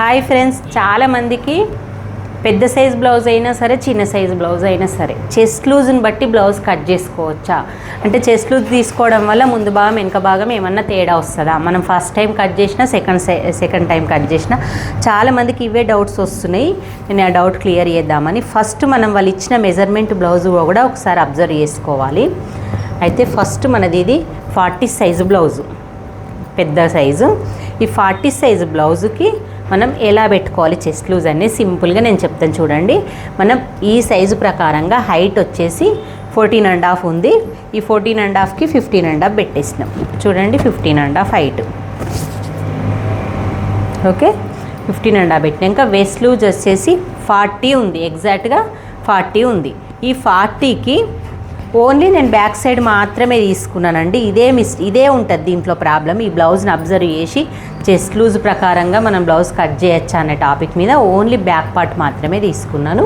Hi friends, చాలామందికి పెద్ద size blouse అయినా సరే చిన్న సైజ్ బ్లౌజ్ అయినా సరే చెస్ట్ లూజ్ని బట్టి బ్లౌజ్ కట్ చేసుకోవచ్చా అంటే చెస్ట్ లూజ్ తీసుకోవడం వల్ల ముందు భాగం వెనక భాగం ఏమన్నా తేడా వస్తుందా, మనం ఫస్ట్ టైం కట్ చేసినా సెకండ్ టైం కట్ చేసినా చాలామందికి ఇవే డౌట్స్ వస్తున్నాయి. నేను ఆ డౌట్ క్లియర్ చేద్దామని ఫస్ట్ మనం వాళ్ళు ఇచ్చిన మెజర్మెంట్ బ్లౌజ్ కూడా ఒకసారి అబ్జర్వ్ చేసుకోవాలి. అయితే ఫస్ట్ మనది ఇది 40 సైజు బ్లౌజు, పెద్ద సైజు. ఈ 40 సైజు బ్లౌజుకి మనం ఎలా పెట్టుకోవాలి చెస్ట్ లూజ్ అనేది సింపుల్గా నేను చెప్తాను చూడండి. మనం ఈ సైజు ప్రకారంగా హైట్ వచ్చేసి 14.5 ఉంది. ఈ 14.5కి 15.5 పెట్టేసినాం చూడండి. 15.5 హైట్, ఓకే. 15.5 పెట్టినాక వెస్ట్ లూజ్ వచ్చేసి 40 ఉంది, ఎగ్జాక్ట్గా 40 ఉంది. ఈ 40కి ఓన్లీ నేను బ్యాక్ సైడ్ మాత్రమే తీసుకున్నానండి. ఇదే ఉంటుంది దీంట్లో ప్రాబ్లం. ఈ బ్లౌజ్ని అబ్జర్వ్ చేసి చెస్ట్ లూజ్ ప్రకారంగా మనం బ్లౌజ్ కట్ చేయొచ్చా అనే టాపిక్ మీద ఓన్లీ బ్యాక్ పార్ట్ మాత్రమే తీసుకున్నాను.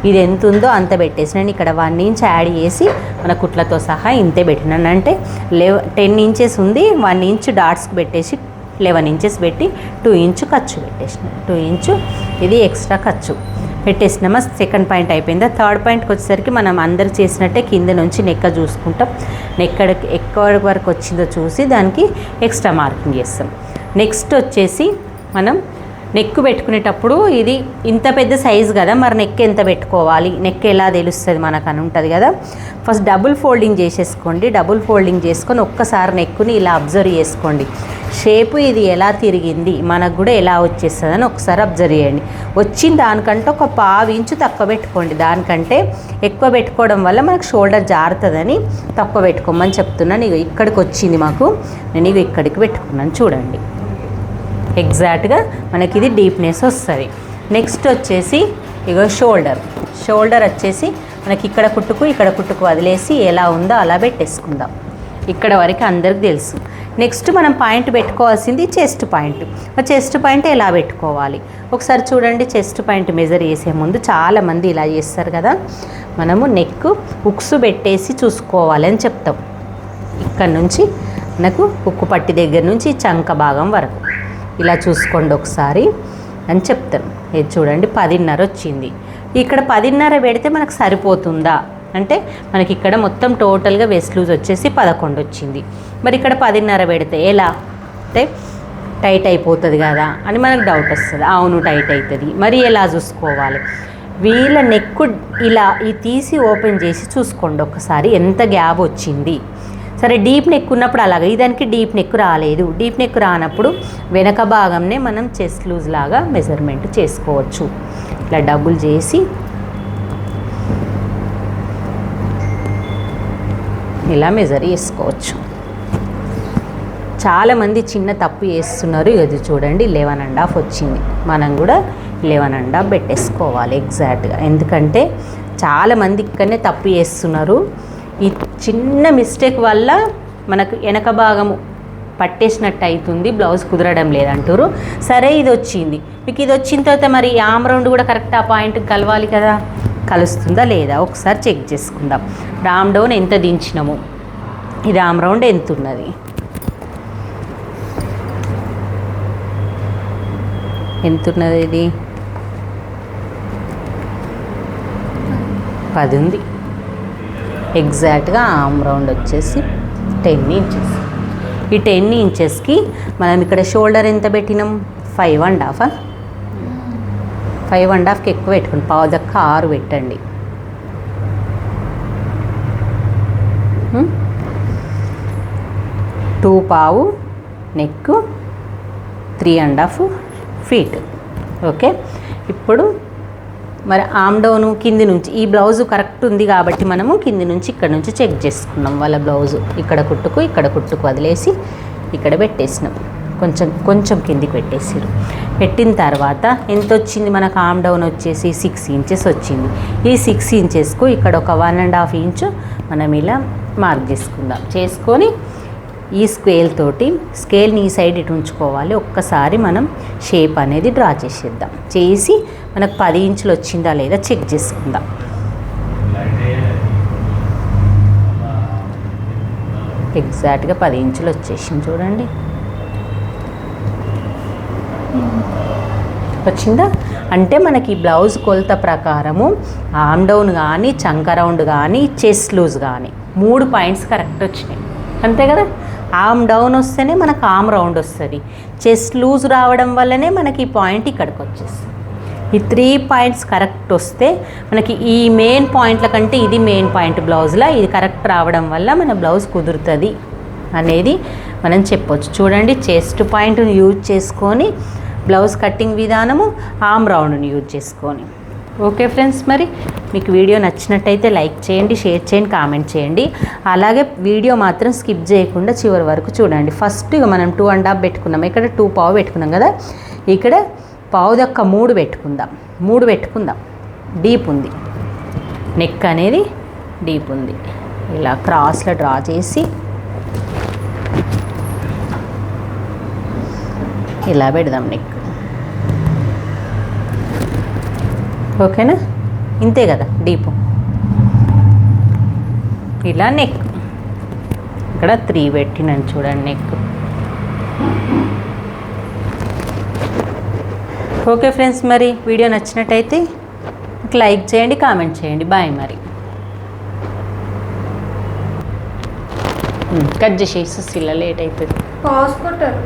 ఇది ఎంత ఉందో అంత పెట్టేసినాను. ఇక్కడ 1 ఇంచ్ యాడ్ చేసి మన కుట్లతో సహా ఇంతే పెట్టినాను. అంటే 10 ఇంచెస్ ఉంది, 1 ఇంచ్ డాట్స్కి పెట్టేసి 11 ఇంచెస్ పెట్టి 2 ఇంచ్ ఖర్చు పెట్టేసిన. 2 ఇంచు ఇది ఎక్స్ట్రా ఖర్చు పెట్టేసినామా. సెకండ్ పాయింట్ అయిపోయిందా. థర్డ్ పాయింట్కి వచ్చేసరికి మనం అందరు చేసినట్టే కింద నుంచి నెక్క చూసుకుంటాం. ఎక్కడి వరకు వచ్చిందో చూసి దానికి ఎక్స్ట్రా మార్కింగ్ చేస్తాం. నెక్స్ట్ వచ్చేసి మనం నెక్ పెట్టుకునేటప్పుడు ఇది ఇంత పెద్ద సైజు కదా, మరి నెక్ ఎంత పెట్టుకోవాలి, నెక్ ఎలా తెలుస్తుంది మనకు అని ఉంటుంది కదా. ఫస్ట్ డబుల్ ఫోల్డింగ్ చేసేసుకోండి. డబుల్ ఫోల్డింగ్ చేసుకొని ఒక్కసారి నెక్కుని ఇలా అబ్జర్వ్ చేసుకోండి. షేపు ఇది ఎలా తిరిగింది, మనకు కూడా ఎలా వచ్చేస్తుందని ఒకసారి అబ్జర్వ్ చేయండి. వచ్చిన దానికంటే ఒక 1/2 ఇంచు తక్కువ పెట్టుకోండి. దానికంటే ఎక్కువ పెట్టుకోవడం వల్ల మనకు షోల్డర్ జారుతుందని తక్కువ పెట్టుకోమని చెప్తున్నాను. ఇక ఇక్కడికి వచ్చింది మాకు, నేను ఇక ఇక్కడికి పెట్టుకున్నాను చూడండి. ఎగ్జాక్ట్గా మనకి ఇది డీప్నెస్ వస్తుంది. నెక్స్ట్ వచ్చేసి ఇక షోల్డర్ వచ్చేసి మనకి ఇక్కడ కుట్టుకు వదిలేసి ఎలా ఉందో అలా పెట్టేసుకుందాం. ఇక్కడ వరకు అందరికి తెలుసు. నెక్స్ట్ మనం పాయింట్ పెట్టుకోవాల్సింది చెస్ట్ పాయింట్. చెస్ట్ పాయింట్ ఎలా పెట్టుకోవాలి ఒకసారి చూడండి. చెస్ట్ పాయింట్ మెజర్ చేసే ముందు చాలామంది ఇలా చేస్తారు కదా, మనము నెక్ ఉక్స్ పెట్టేసి చూసుకోవాలి అని చెప్తాం. ఇక్కడ నుంచి మనకు ఉక్కు పట్టి దగ్గర నుంచి చంక భాగం వరకు ఇలా చూసుకోండి ఒకసారి అని చెప్తాను. ఇది చూడండి 10.5 వచ్చింది. ఇక్కడ 10.5 పెడితే మనకు సరిపోతుందా అంటే మనకి ఇక్కడ మొత్తం టోటల్గా వెస్ట్ లూజ్ వచ్చేసి 11 వచ్చింది. మరి ఇక్కడ 10.5 పెడితే ఎలా అంటే టైట్ అయిపోతుంది కదా అని మనకు డౌట్ వస్తుంది. అవును టైట్ అవుతుంది, మరి ఎలా చూసుకోవాలి. వీళ్ళ నెక్కు ఇలా ఈ తీసి ఓపెన్ చేసి చూసుకోండి ఒకసారి ఎంత గ్యాప్ వచ్చింది. సరే డీప్ నెక్ ఉన్నప్పుడు అలాగే దానికి డీప్ నెక్ రాలేదు. డీప్ నెక్ రానప్పుడు వెనక భాగంనే మనం చెస్ట్ లూజ్ లాగా మెజర్మెంట్ చేసుకోవచ్చు. ఇట్లా డబుల్ చేసి ఇలా మెజర్ చేసుకోవచ్చు. చాలామంది చిన్న తప్పు చేస్తున్నారు. ఇది చూడండి 11.5 వచ్చింది. మనం కూడా 11.5 పెట్టేసుకోవాలి ఎగ్జాక్ట్గా. ఎందుకంటే చాలామంది ఇక్కడనే తప్పు చేస్తున్నారు. ఈ చిన్న మిస్టేక్ వల్ల మనకు వెనక భాగము పట్టేసినట్టు అవుతుంది, బ్లౌజ్ కుదరడం లేదంటారు. సరే ఇది వచ్చింది మీకు, ఇది వచ్చిన తర్వాత మరి ఆమ్ రౌండ్ కూడా కరెక్ట్ ఆ పాయింట్కి కలవాలి కదా, కలుస్తుందా లేదా ఒకసారి చెక్ చేసుకుందాం. రామ్ డౌన్ ఎంత దించినాము, ఇది ఆమ్ రౌండ్ ఎంత ఉన్నది, ఇది 10 ఉంది. ఎగ్జాక్ట్గా ఆమ్ రౌండ్ వచ్చేసి 10 ఇంచెస్. ఈ 10 ఇంచెస్కి మనం ఇక్కడ షోల్డర్ ఎంత పెట్టినాం 5.5. 5.5కి ఎక్కువ పెట్టుకోండి, 5.5 పెట్టండి. 2.5 నెక్, 3.5 ఫీట్. ఓకే, ఇప్పుడు మరి ఆమ్ డౌన్ కింది నుంచి ఈ బ్లౌజు కరెక్ట్ ఉంది కాబట్టి మనము కింది నుంచి ఇక్కడ నుంచి చెక్ చేసుకున్నాం. వాళ్ళ బ్లౌజు ఇక్కడ కుట్టుకు వదిలేసి ఇక్కడ పెట్టేసినాం. కొంచెం కిందికి పెట్టేసారు. పెట్టిన తర్వాత ఎంత వచ్చింది మనకు ఆమ్ డౌన్ వచ్చేసి 6 ఇంచెస్ వచ్చింది. ఈ 6 ఇంచెస్కు ఇక్కడ ఒక 1.5 ఇంచు మనం ఇలా మార్క్ చేసుకొని ఈ స్కేల్ని ఈ సైడ్ ఇటు ఉంచుకోవాలి. ఒక్కసారి మనం షేప్ అనేది డ్రా చేసేద్దాం. చేసి మనకు 10 ఇంచులు వచ్చిందా లేదా చెక్ చేసుకుందాం. ఎగ్జాక్ట్గా 10 ఇంచులు వచ్చేసింది చూడండి. వచ్చిందా? అంటే మనకి బ్లౌజ్ కొలత ప్రకారము ఆమ్ డౌన్ కానీ, చంక రౌండ్ కానీ, చెస్ట్ లూజ్ కానీ 3 పాయింట్స్ కరెక్ట్ వచ్చినాయి. అంతే కదా? ఆమ్ డౌన్ వస్తేనే మనకు ఆమ్ రౌండ్ వస్తుంది, చెస్ట్ లూజ్ రావడం వల్లనే మనకి ఈ పాయింట్ ఇక్కడికి వచ్చేస్తుంది. ఈ 3 పాయింట్స్ కరెక్ట్ వస్తే మనకి ఈ మెయిన్ పాయింట్ల కంటే ఇది మెయిన్ పాయింట్ బ్లౌజ్లో ఇది కరెక్ట్ రావడం వల్ల మన బ్లౌజ్ కుదురుతుంది అనేది మనం చెప్పొచ్చు. చూడండి, చెస్ట్ పాయింట్ని యూజ్ చేసుకొని బ్లౌజ్ కటింగ్ విధానము, ఆమ్ రౌండ్ని యూజ్ చేసుకొని. ఓకే ఫ్రెండ్స్, మరి మీకు వీడియో నచ్చినట్టయితే లైక్ చేయండి, షేర్ చేయండి, కామెంట్ చేయండి. అలాగే వీడియో మాత్రం స్కిప్ చేయకుండా చివరి వరకు చూడండి. ఫస్ట్ మనం 2.5 పెట్టుకున్నాం, ఇక్కడ 2 పావు పెట్టుకున్నాం కదా, ఇక్కడ పావు దక్క 3 పెట్టుకుందాం. 3 పెట్టుకుందాం. డీప్ ఉంది, నెక్ అనేది డీప్ ఉంది. ఇలా క్రాస్లో డ్రా చేసి ఇలా పెడదాం నెక్. ఓకేనా? ఇంతే కదా డీపు. ఇలా నెక్ ఇక్కడ 3 పెట్టినాను చూడండి నెక్. ఓకే ఫ్రెండ్స్, మరి వీడియో నచ్చినట్టయితే లైక్ చేయండి, కామెంట్ చేయండి. బాయ్. మరి కట్ చేసేసి ఇలా లేట్ అవుతుంది. పాస్ కొట్టారు.